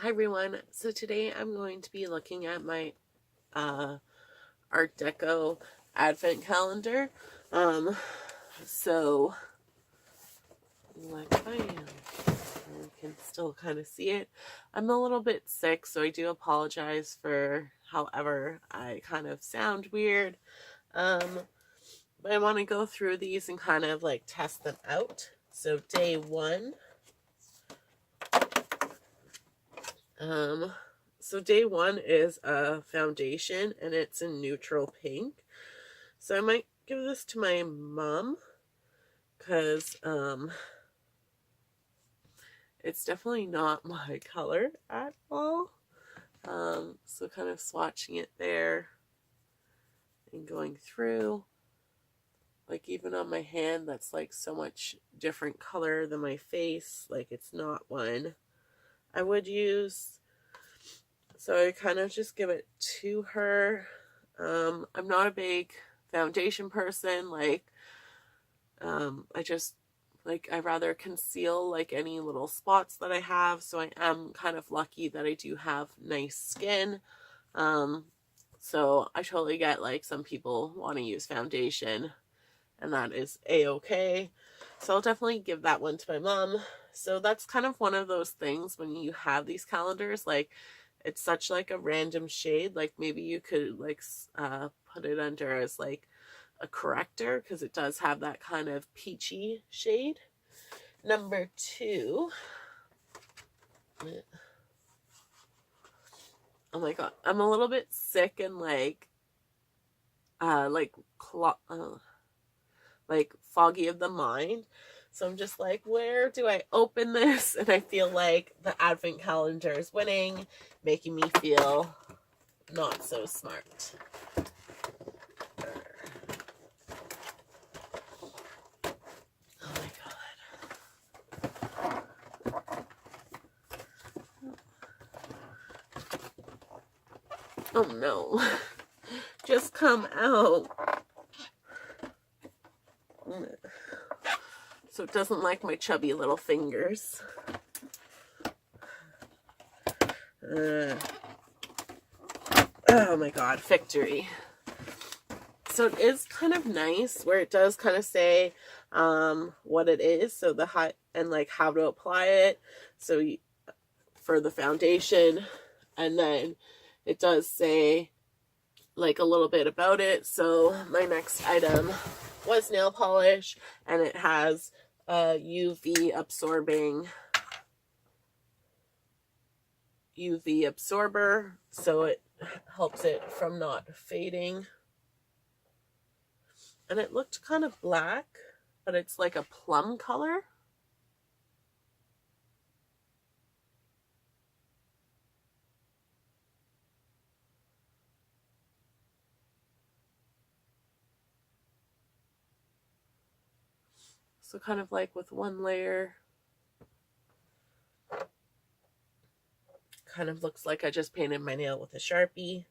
Hi everyone. So today I'm going to be looking at my Art Deco advent calendar. So like I am, you can still kind of see it. I'm a little bit sick, so I do apologize for however I kind of sound weird. But I want to go through these and kind of like test them out. So day one. So day one is a foundation and it's in neutral pink. So I might give this to my mom because it's definitely not my color at all. So kind of swatching it there and going through. Like even on my hand, that's like so much different color than my face. Like it's not one I would use. So I kind of just give it to her. I'm not a big foundation person. Like, I just, like, I rather conceal, like, any little spots that I have. So I am kind of lucky that I do have nice skin. So I totally get, like, some people want to use foundation. And that is a-okay. So I'll definitely give that one to my mom. So that's kind of one of those things when you have these calendars, like, it's such like a random shade. Like maybe you could like put it under as like a corrector because it does have that kind of peachy shade. Number two. Oh my god, I'm a little bit sick and like foggy of the mind. So I'm just like, where do I open this? And I feel like the advent calendar is winning, making me feel not so smart. Oh my god. Oh no. Just come out. So it doesn't like my chubby little fingers. Oh my god, victory. So it is kind of nice where it does kind of say what it is, so the height and like how to apply it. So for the foundation, and then it does say like a little bit about it. So my next item was nail polish, and it has a UV absorber, so it helps it from not fading. And it looked kind of black, but it's like a plum color. So kind of like with one layer. Kind of looks like I just painted my nail with a Sharpie.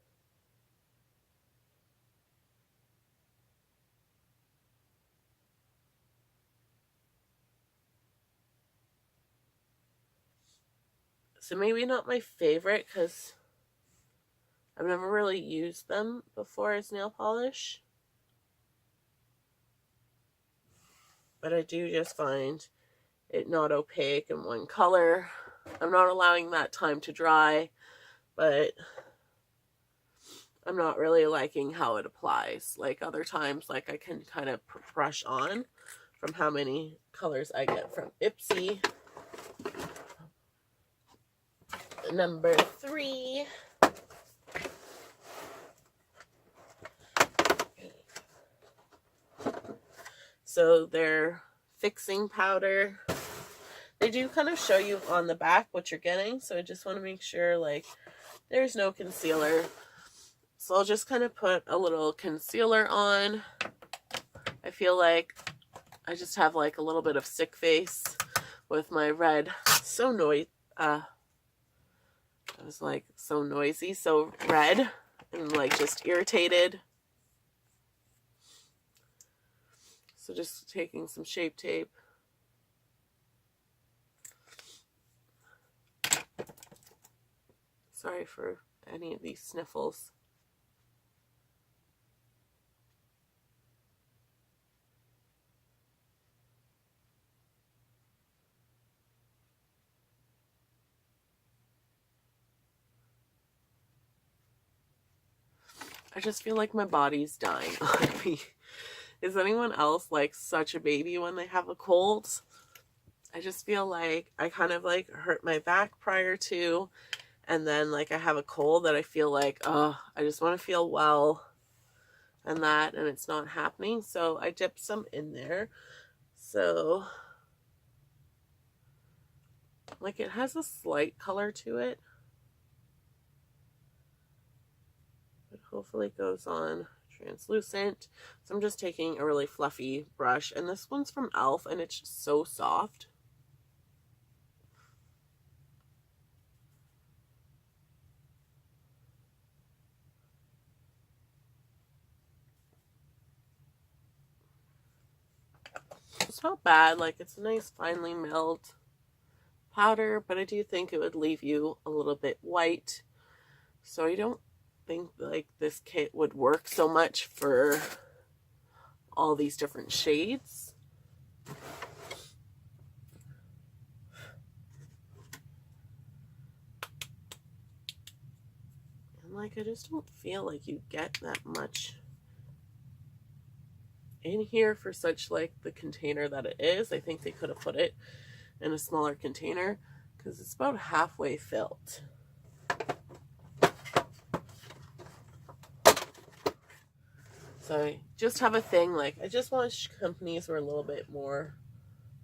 So maybe not my favorite because I've never really used them before as nail polish. But I do just find it not opaque in one color. I'm not allowing that time to dry, but I'm not really liking how it applies. Like other times, like I can kind of brush on from how many colors I get from Ipsy. Number three. So they're fixing powder. They do kind of show you on the back what you're getting, so I just want to make sure like there's no concealer. So I'll just kind of put a little concealer on. I feel like I just have like a little bit of sick face with my red. So noisy. I was like so noisy, so red and like just irritated. So just taking some Shape Tape. Sorry for any of these sniffles. I just feel like my body's dying on me. Is anyone else like such a baby when they have a cold? I just feel like I kind of like hurt my back prior to, and then like I have a cold that I feel like, oh, I just want to feel well and that, and it's not happening. So I dipped some in there. So like it has a slight color to it. But hopefully it goes on translucent. So I'm just taking a really fluffy brush, and this one's from e.l.f. and it's just so soft. It's not bad, like it's a nice finely milled powder, but I do think it would leave you a little bit white. So I don't think like this kit would work so much for all these different shades. And like I just don't feel like you get that much in here for such like the container that it is. I think they could have put it in a smaller container because it's about halfway filled. So I just have a thing, like I just wish companies were a little bit more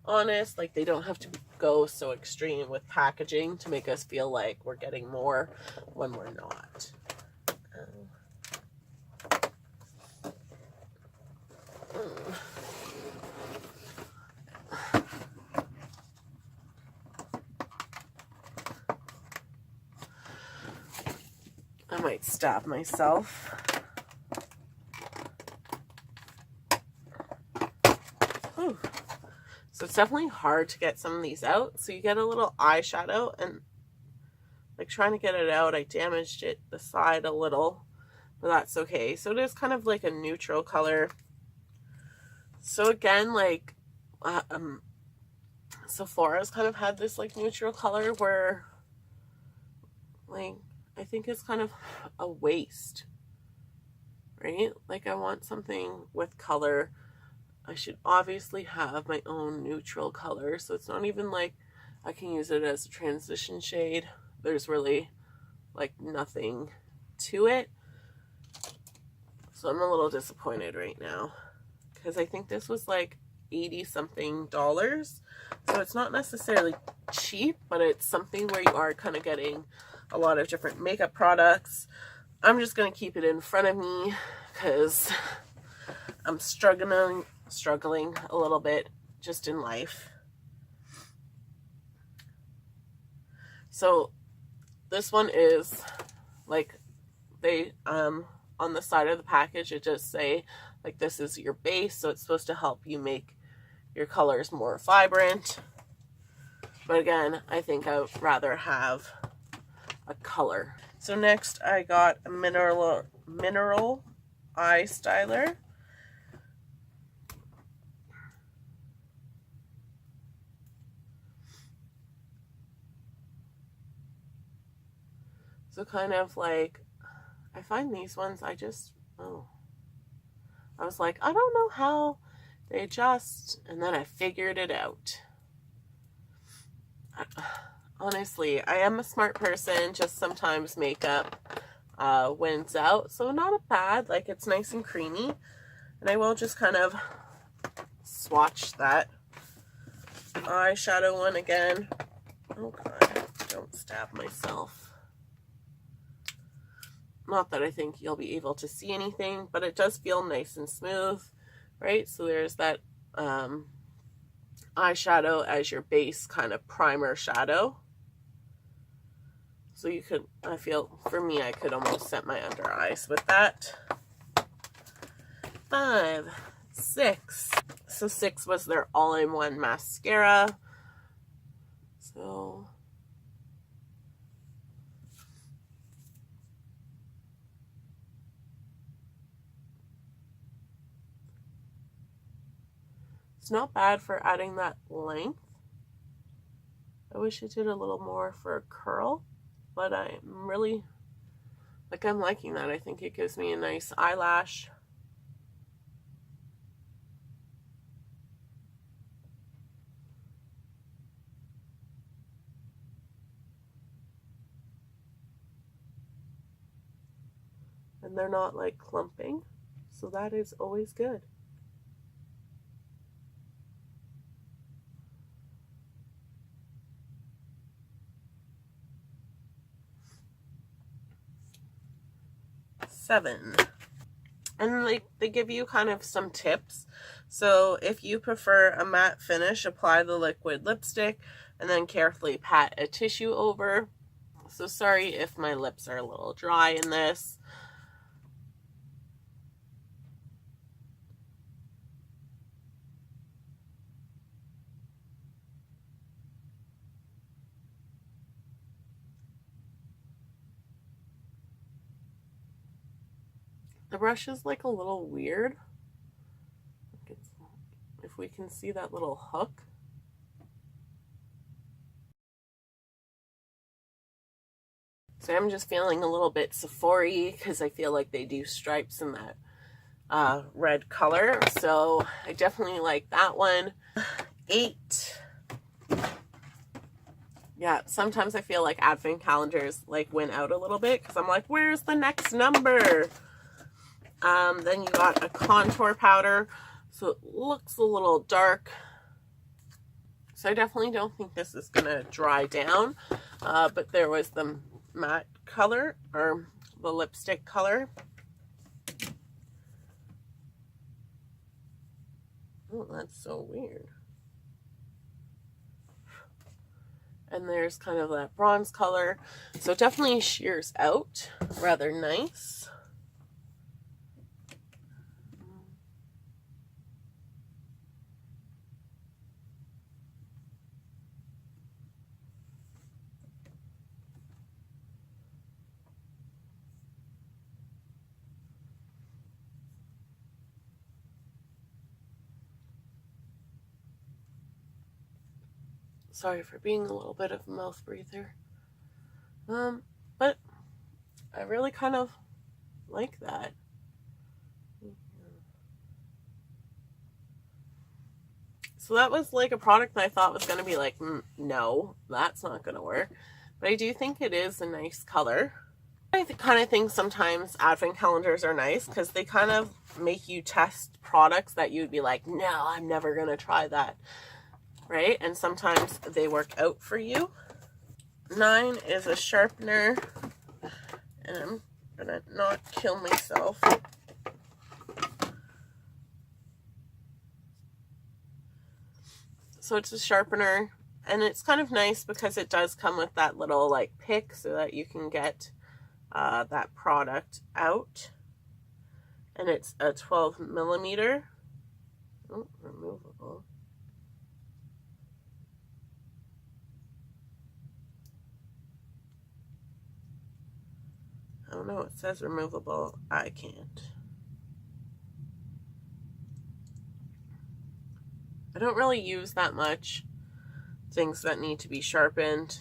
honest, like they don't have to go so extreme with packaging to make us feel like we're getting more when we're not. I might stab myself. Whew. So it's definitely hard to get some of these out. So you get a little eyeshadow, and like trying to get it out, I damaged it the side a little, but that's okay. So it is kind of like a neutral color. So again, like Sephora's kind of had this like neutral color where like I think it's kind of a waste, right? Like I want something with color. I should obviously have my own neutral color, so it's not even like I can use it as a transition shade. There's really like nothing to it. So I'm a little disappointed right now because I think this was like $80 something. So it's not necessarily cheap, but it's something where you are kind of getting a lot of different makeup products. I'm just going to keep it in front of me because I'm struggling a little bit just in life. So this one is like they on the side of the package it just say like this is your base, so it's supposed to help you make your colors more vibrant. But again, I think I would rather have a color. So next I got a mineral eye styler. So kind of like, I find these ones, I was like, I don't know how they adjust, and then I figured it out. Honestly, I am a smart person, just sometimes makeup wins out, so not bad, like it's nice and creamy, and I will just kind of swatch that eyeshadow one again. Oh god, don't stab myself. Not that I think you'll be able to see anything, but it does feel nice and smooth, right? So there's that eyeshadow as your base kind of primer shadow. So you could, I feel, for me, I could almost set my under eyes with that. 5, 6. So 6 was their all-in-one mascara. So It's not bad for adding that length. I wish it did a little more for a curl, but I'm really, like, I'm liking that. I think it gives me a nice eyelash. And they're not like clumping, so that is always good. Seven. And they give you kind of some tips. So if you prefer a matte finish, apply the liquid lipstick and then carefully pat a tissue over. So sorry if my lips are a little dry in this. The brush is like a little weird. If we can see that little hook. So I'm just feeling a little bit Sephora-y because I feel like they do stripes in that red color. So I definitely like that one. 8. Yeah, sometimes I feel like advent calendars like win out a little bit because I'm like, where's the next number? Then you got a contour powder, so it looks a little dark. So I definitely don't think this is gonna dry down, but there was the matte color, or the lipstick color. Oh, that's so weird. And there's kind of that bronze color, so it definitely shears out rather nice. Sorry for being a little bit of a mouth breather. But I really kind of like that. So that was like a product that I thought was going to be like, no, that's not going to work. But I do think it is a nice color. I kind of think sometimes advent calendars are nice because they kind of make you test products that you'd be like, no, I'm never going to try that. Right? And sometimes they work out for you. 9 is a sharpener, and I'm gonna not kill myself. So it's a sharpener, and it's kind of nice because it does come with that little like pick so that you can get that product out. And it's a 12 millimeter. Oh, removable. I don't know, it says removable. I can't. I don't really use that much things that need to be sharpened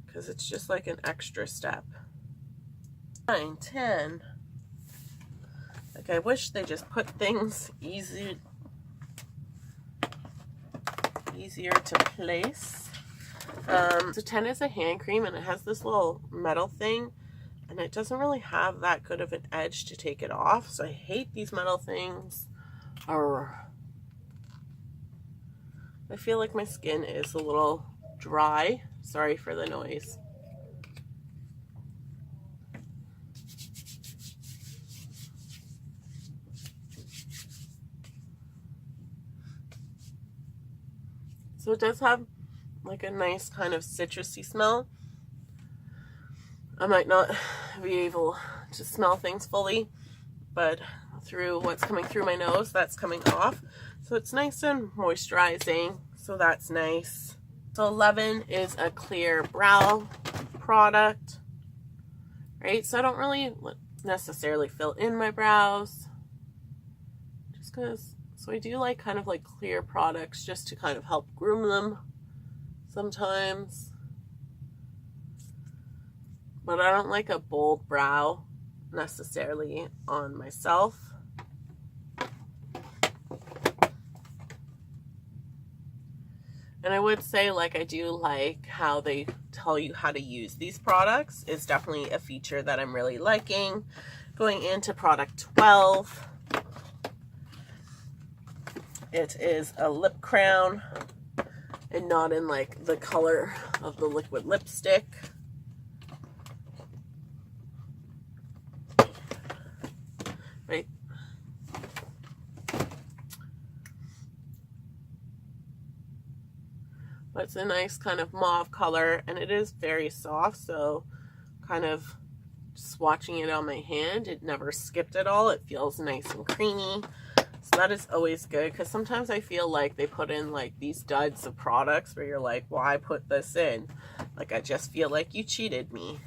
because it's just like an extra step. 9, 10. Like, I wish they just put things easier to place. So 10 is a hand cream, and it has this little metal thing, and it doesn't really have that good of an edge to take it off. So I hate these metal things. I feel like my skin is a little dry. Sorry for the noise. So it does have like a nice kind of citrusy smell. I might not be able to smell things fully, but through what's coming through my nose, that's coming off. So it's nice and moisturizing, so that's nice. So 11 is a clear brow product, right? So I don't really necessarily fill in my brows, just because So I do like kind of like clear products just to kind of help groom them sometimes. But I don't like a bold brow necessarily on myself. And I would say, like, I do like how they tell you how to use these products. It's definitely a feature that I'm really liking. Going into product 12, it is a lip crown and not in like the color of the liquid lipstick. Right. But it's a nice kind of mauve color, and it is very soft, so kind of swatching it on my hand, it never skipped at all. It feels nice and creamy. So that is always good, because sometimes I feel like they put in like these duds of products where you're like, why put this in? Like, I just feel like you cheated me.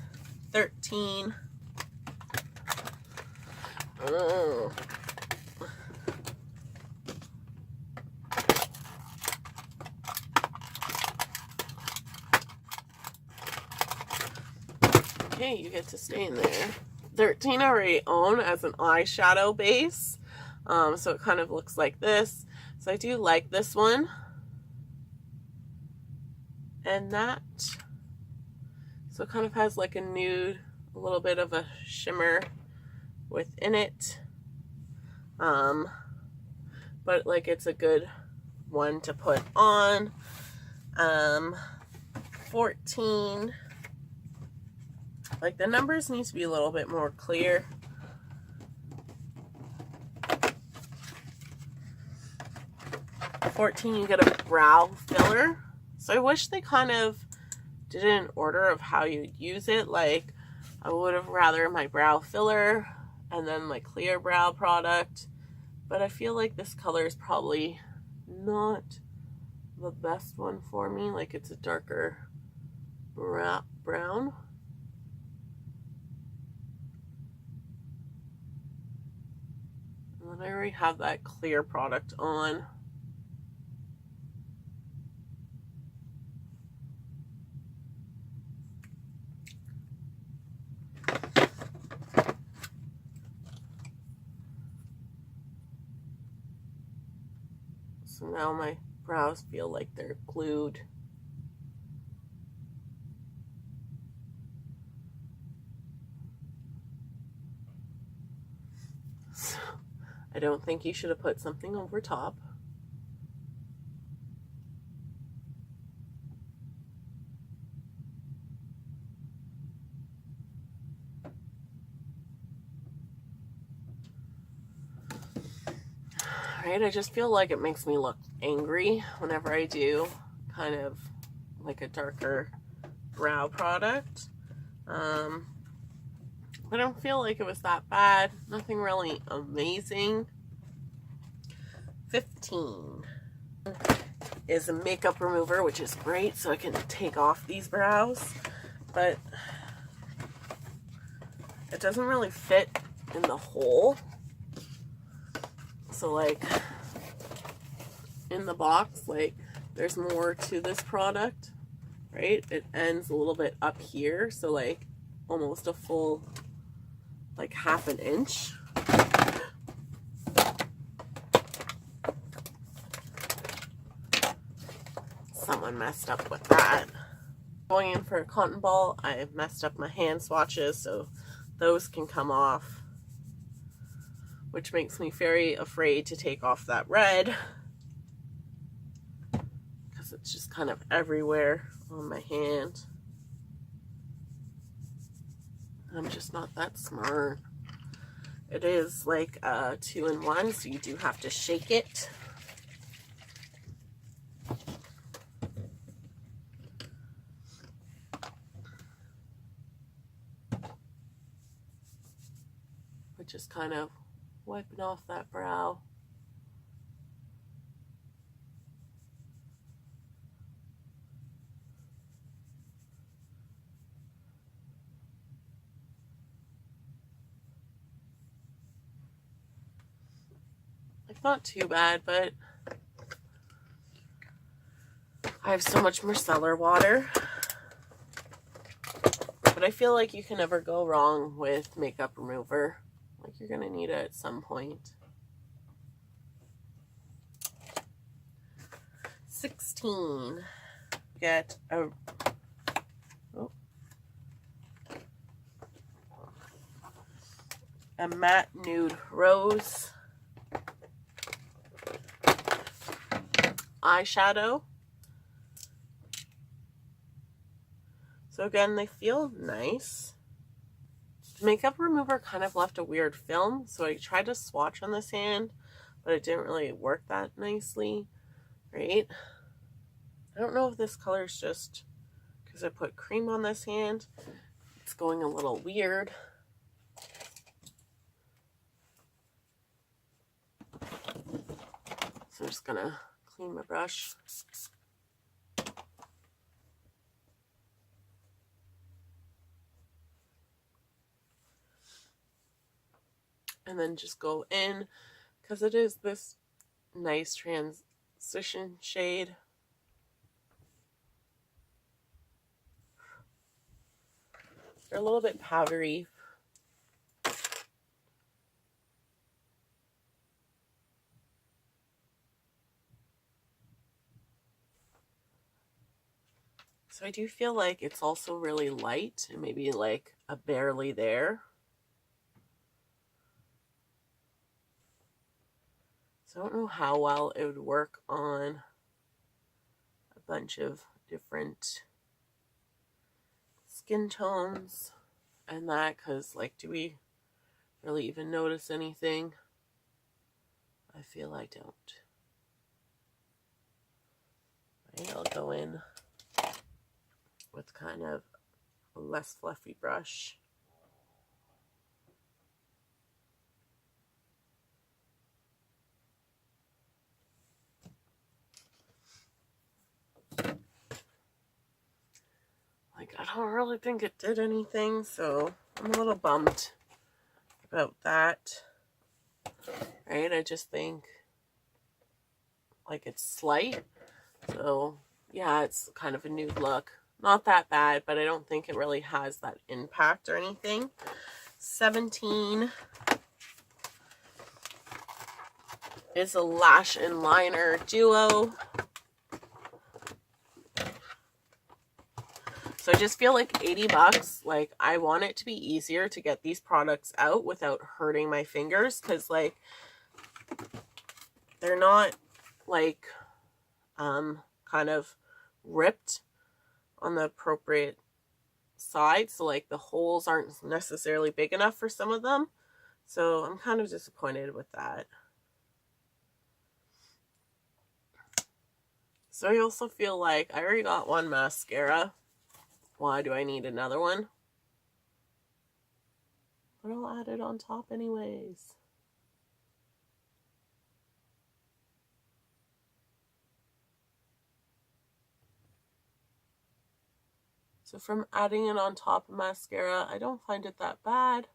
13. Oh. Okay, you get to stay in there. 13 I already own as an eyeshadow base. So it kind of looks like this. So I do like this one. And that. So it kind of has like a nude, a little bit of a shimmer within it. But like it's a good one to put on. 14. Like the numbers need to be a little bit more clear. $14, you get a brow filler. So I wish they kind of did it in order of how you use it. Like I would have rather my brow filler and then my clear brow product. But I feel like this color is probably not the best one for me. Like it's a darker brown. And I already have that clear product on. So now my brows feel like they're glued. So I don't think you should have put something over top. Right, I just feel like it makes me look angry whenever I do kind of like a darker brow product. I don't feel like it was that bad. Nothing really amazing. 15 is a makeup remover, which is great, so I can take off these brows, but it doesn't really fit in the hole. So like in the box, like there's more to this product, right? It ends a little bit up here, so like almost a full, like half an inch. Someone messed up with that. Going in for a cotton ball, I messed up my hand swatches, so those can come off, which makes me very afraid to take off that red because it's just kind of everywhere on my hand. I'm just not that smart. It is like a 2-in-1, so you do have to shake it. But just kind of wiping off that brow. I Like, not too bad, but I have so much micellar water. But I feel like you can never go wrong with makeup remover. Like, you're going to need it at some point. 16. Get a matte nude rose eyeshadow. So again, they feel nice. The makeup remover kind of left a weird film, so I tried to swatch on this hand, but it didn't really work that nicely, right? I don't know if this color is just because I put cream on this hand. It's going a little weird. So I'm just gonna clean my brush. And then just go in, because it is this nice transition shade. They're a little bit powdery. So I do feel like it's also really light and maybe like a barely there. So I don't know how well it would work on a bunch of different skin tones and that, because like, do we really even notice anything? I feel I don't. Right, I'll go in with kind of a less fluffy brush. Like, I don't really think it did anything, so I'm a little bummed about that. Right, I just think like it's slight. So yeah, it's kind of a nude look. Not that bad, but I don't think it really has that impact or anything. 17 is a Lash and Liner Duo. So I just feel like 80 bucks, like I want it to be easier to get these products out without hurting my fingers, because like they're not like kind of ripped on the appropriate side, so like the holes aren't necessarily big enough for some of them, so I'm kind of disappointed with that. So I also feel like I already got one mascara. Why do I need another one? But I'll add it on top anyways. So from adding it on top of mascara, I don't find it that bad.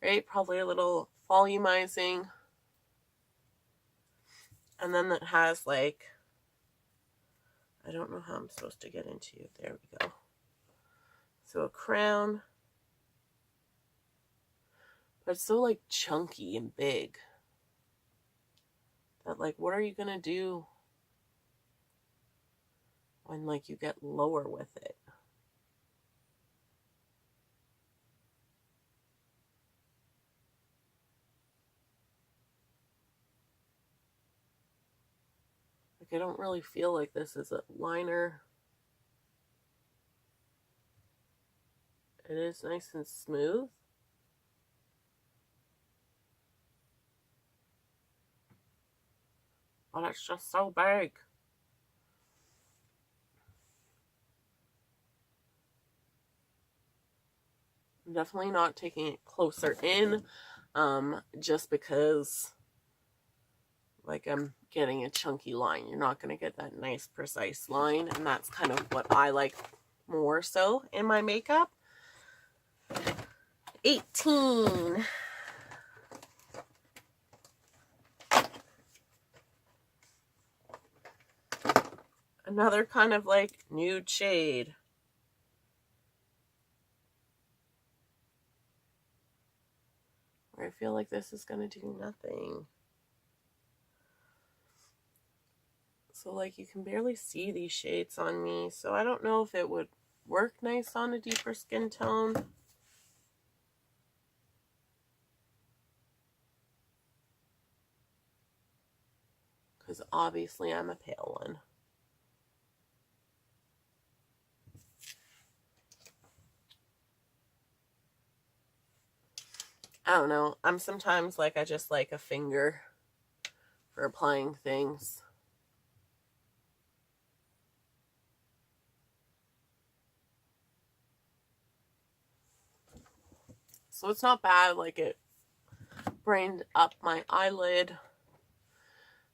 Right? Probably a little volumizing. And then it has like, I don't know how I'm supposed to get into you. There we go. So a crown. But it's so like chunky and big. That like, what are you gonna do when like you get lower with it? Like, I don't really feel like this is a liner. It is nice and smooth. But it's just so big. I'm definitely not taking it closer in, just because like I'm getting a chunky line. You're not going to get that nice precise line, and that's kind of what I like more so in my makeup. 18. Another kind of like nude shade. Where I feel like this is going to do nothing. So like you can barely see these shades on me. So I don't know if it would work nice on a deeper skin tone. Because obviously I'm a pale one. I don't know. I'm sometimes like, I just like a finger for applying things. So it's not bad, like it brained up my eyelid.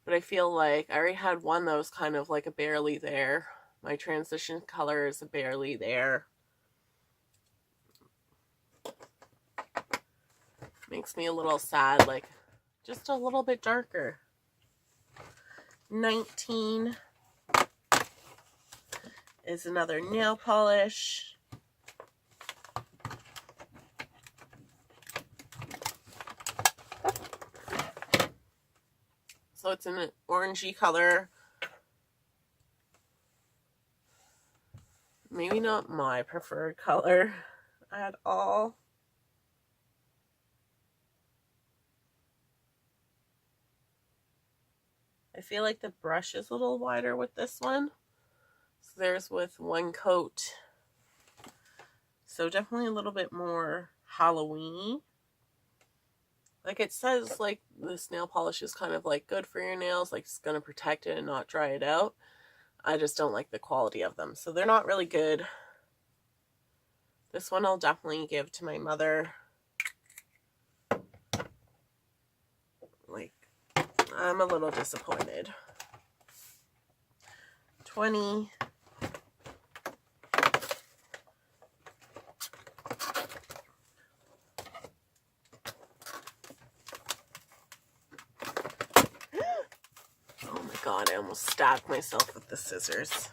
But I feel like I already had one that was kind of like a barely there. My transition color is a barely there. Makes me a little sad, like just a little bit darker. 19 is another nail polish. So it's in an orangey color. Maybe not my preferred color at all. I feel like the brush is a little wider with this one. So there's with one coat. So definitely a little bit more Halloween-y. Like it says, like this nail polish is kind of like good for your nails, like it's going to protect it and not dry it out. I just don't like the quality of them. So they're not really good. This one I'll definitely give to my mother. Like, I'm a little disappointed. 20. Oh my god, I almost stabbed myself with the scissors.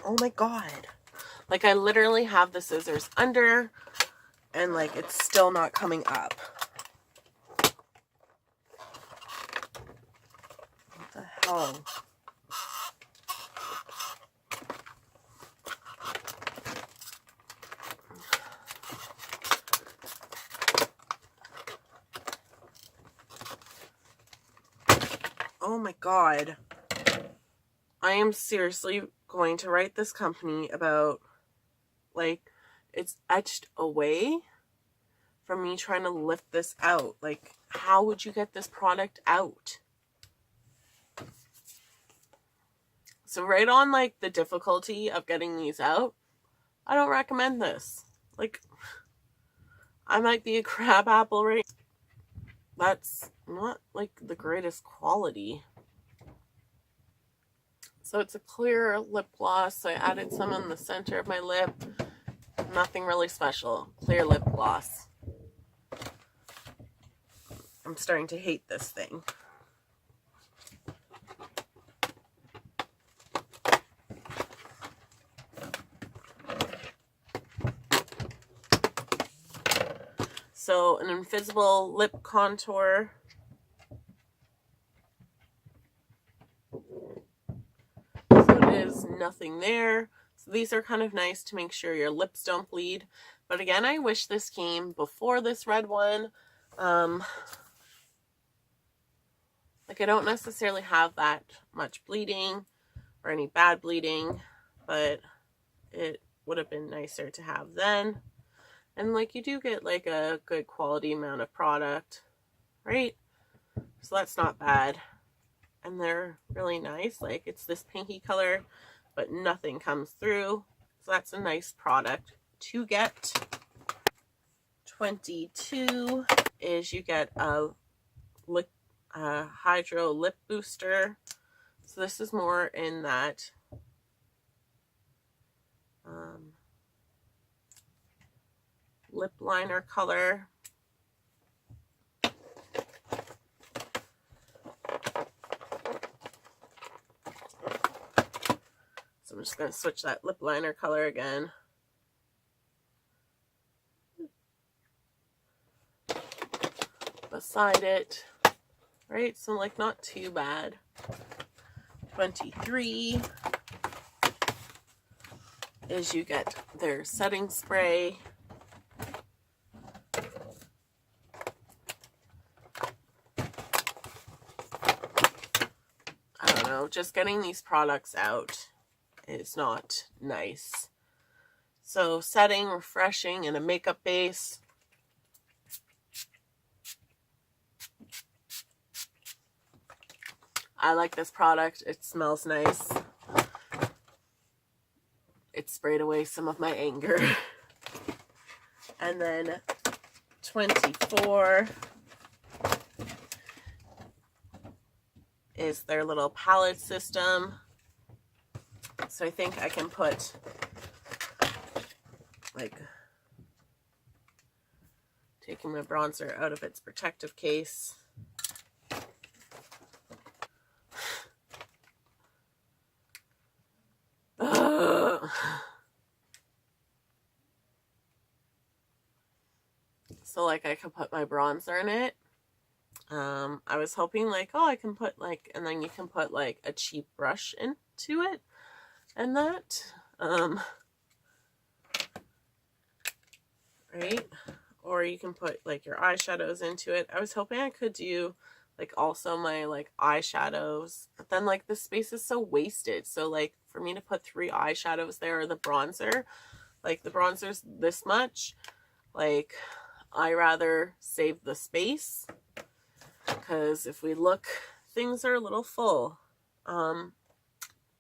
Oh my god. Like I literally have the scissors under and like it's still not coming up. What the hell? Oh my god. I am seriously going to write this company about, like, it's etched away from me trying to lift this out. Like, how would you get this product out? So right on, like, the difficulty of getting these out, I don't recommend this. Like, I might be a crab apple right. That's not, like, the greatest quality. So it's a clear lip gloss. I added some on the center of my lip. Nothing really special. Clear lip gloss. I'm starting to hate this thing. So an invisible lip contour. So it is nothing there. So these are kind of nice to make sure your lips don't bleed. But again, I wish this came before this red one. Like I don't necessarily have that much bleeding or any bad bleeding, but it would have been nicer to have then. And like you do get like a good quality amount of product, right? So that's not bad. And they're really nice. Like it's this pinky color, but nothing comes through. So that's a nice product to get. 22 is you get a hydro lip booster. So this is more in that lip liner color. So I'm just going to switch that lip liner color again. Beside it, right? So like not too bad. 23 is you get their setting spray. I don't know, just getting these products out is not nice. So setting, refreshing, and a makeup base. I like this product. It smells nice. It sprayed away some of my anger. And then 24 is their little palette system. So I think I can put like taking my bronzer out of its protective case. So like I could put my bronzer in it. I was hoping like, oh, I can put like, and then you can put like a cheap brush into it and that. Right? Or you can put like your eyeshadows into it. I was hoping I could do like also my like eyeshadows, but then like the space is so wasted. So like for me to put 3 eyeshadows there or the bronzer, like the bronzer's this much, like I rather save the space, because if we look, things are a little full.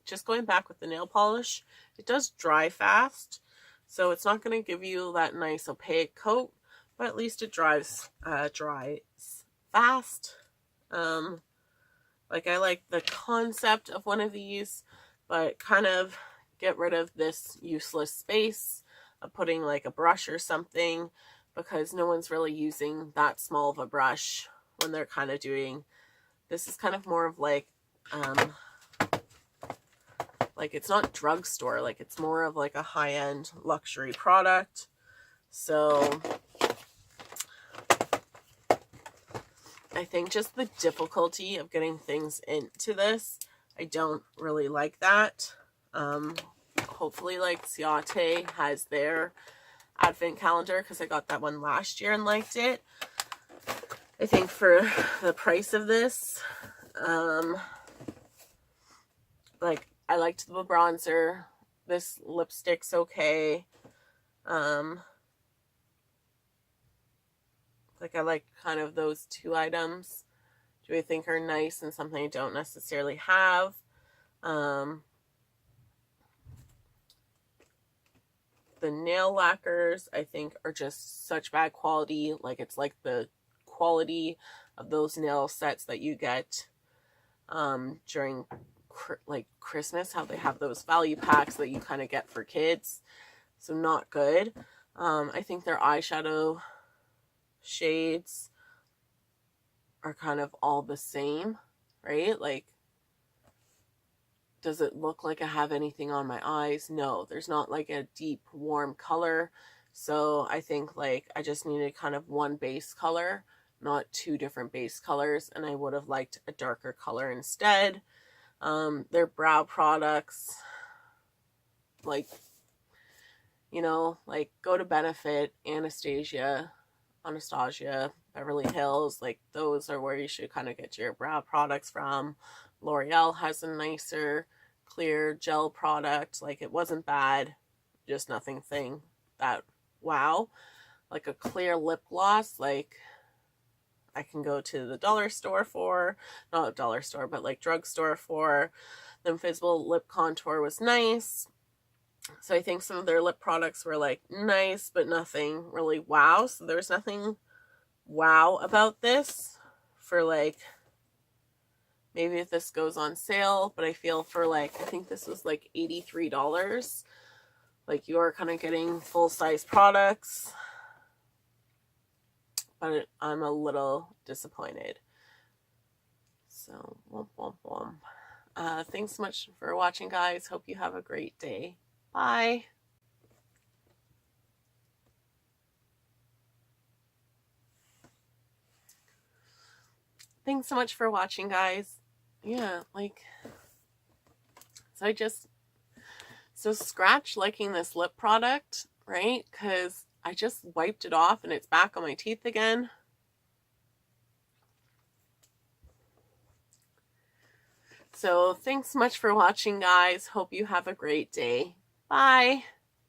Just going back with the nail polish, it does dry fast, so it's not going to give you that nice opaque coat, but at least it dries fast. Like I like the concept of one of these, but kind of get rid of this useless space of putting like a brush or something, because no one's really using that small of a brush when they're kind of doing, this is kind of more of like it's not drugstore, like it's more of like a high-end luxury product. So I think just the difficulty of getting things into this, I don't really like that. Hopefully like Ciate has their advent calendar, because I got that one last year and liked it. I think for the price of this, like I liked the bronzer. This lipstick's okay. Like I like kind of those 2 items. Do I think are nice and something I don't necessarily have. The nail lacquers, I think, are just such bad quality. Like it's like the quality of those nail sets that you get during like Christmas, how they have those value packs that you kind of get for kids. So not good. I think their eyeshadow shades are kind of all the same, right? Like, does it look like I have anything on my eyes? No, there's not like a deep warm color. So I think like I just needed kind of one base color, not 2 different base colors, and I would have liked a darker color instead. Their brow products, like, you know, like Go to Benefit, Anastasia, Beverly Hills, like those are where you should kind of get your brow products from. L'Oreal has a nicer clear gel product. Like it wasn't bad, just nothing that wow. Like a clear lip gloss, like I can go to the dollar store for, not dollar store, but like drugstore for. The Invisible Lip Contour was nice. So I think some of their lip products were like nice, but nothing really wow. So there's nothing wow about this for like, maybe if this goes on sale, but I feel for like, I think this was like $83. Like you are kind of getting full size products. but I'm a little disappointed. So, womp, womp, womp. Thanks so much for watching, guys. Hope you have a great day. Bye. Thanks so much for watching, guys. Yeah, like, so scratch liking this lip product, right? Because I just wiped it off and it's back on my teeth again. So thanks so much for watching, guys. Hope you have a great day. Bye.